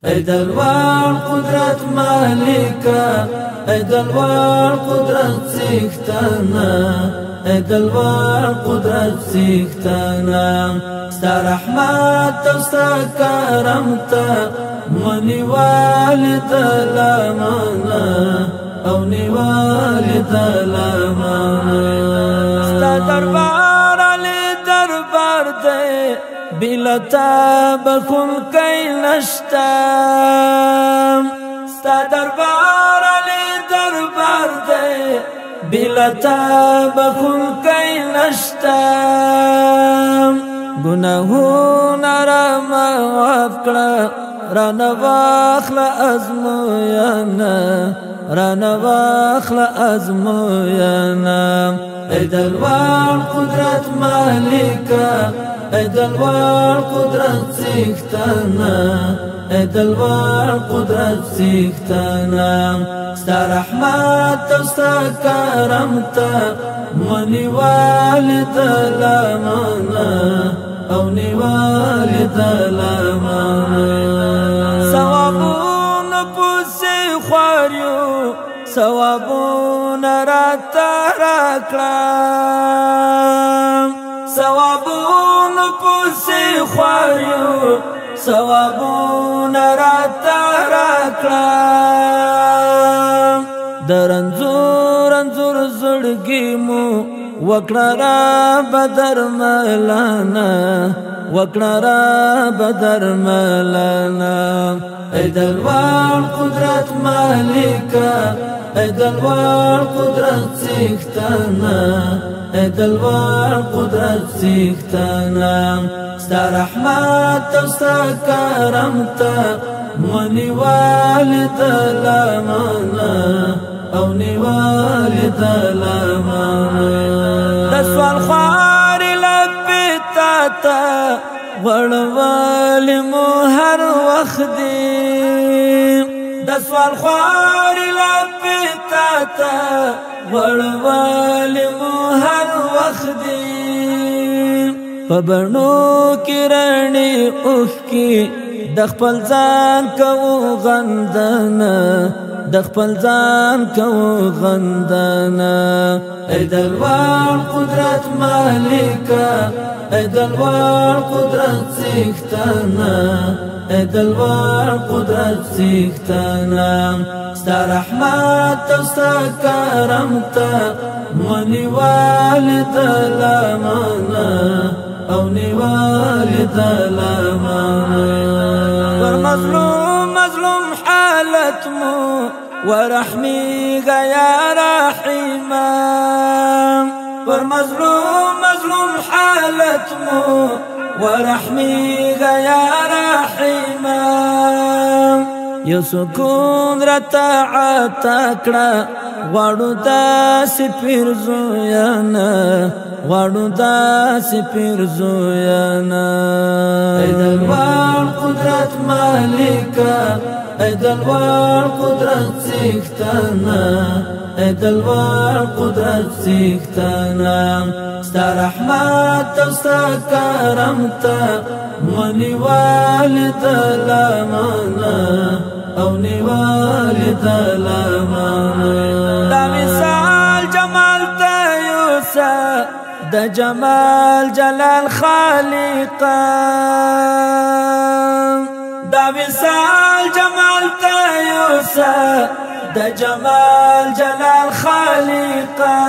اے دلوار قدرت مالکا، اے دلوار قدرت سیختانا، اے دلوار قدرت سیختانا. ستا رحمت او ستا کرم تا منیوالی دلامانا او نیوالی دلامانا. ستا دربار علی دربار دے بلتا بخون کئی نشتام. ستا دربار علی دربار دے بلتا بخون کئی نشتام. گناہونا را معاف کړه رانا واخله ازمویانا، رانا واخله ازمویانا. اے دلوار قدرت مالکا، اے دلوار قدرت سیختانا، اے دلوار قدرت سیختانا. ستا رحمت او ستا کرم تا منیوالی دلامانا او نیوالی دلامانا. ثوابون پوسی خواریو ثوابون راتا راکړم، ثوابون پوسی خواریو ثوابون راتا راکړم. درنزور انزور زړګي مو وکړه را بدر ملانا، وکړه را بدر ملانا. اے دلوار قدرت مالکا، اے دلوار قدرت سیختانا، اے دلوار قدرت سیختانا. ستا رحمت او ستا کرم تا منیوالی دلامانا او نیوالی دلامانا. دسوال خواری لبی تاتا وڑوالی مو ہر وقت دی. دسوال خواری لبی تاتا وڑوالی مو ہر وقت دی. پبنو کی رانی اوخ کی دخپل ځان کوو غندنا، دخپل ځان کوو غندنا. اے دلوار قدرت مالکا، اے دلوار قدرت سیختانا، اے دلوار قدرت سیختانا. ستا رحمت او ستا کرم تا منیوالی دلامانا او نیوالی دلامانا. ور مظلوم مظلوم حالت مو ورحمی غیا رحیما، ور مظلوم مظلوم حالت مو ورحمی غیا رحیما. یو سکون رتا عطا کړه غواړو داسې پیرزویانا، غواړو داسې پیرزویانا. اے دلوار قدرت مالکا، اے دلوار قدرت سیختانا، اے دلوار قدرت سیختانا. ستا رحمت او ستا کرم تا منیوالی دلامانا او نیوالی دلامانا. دا مثال جمال تا یوسا دا جمال جلال خالقا، دا مثال جمال تا یوسا دا جمال جلال خالقا.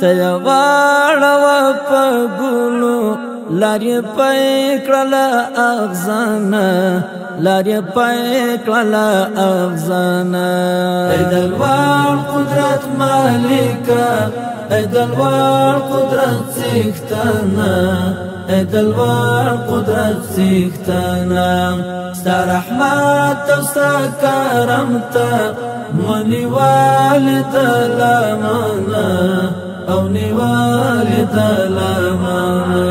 تیواړه و په ګلو لارې پای کړله اغزانا، لارې پای کړله اغزانا. اے دلوار قدرت مالکا، اے دلوار قدرت سیختانا، اے دلوار قدرت سیختانا. ستا رحمت او ستا کرم تا منیوالی دلامانا او نیوالی دلامانا.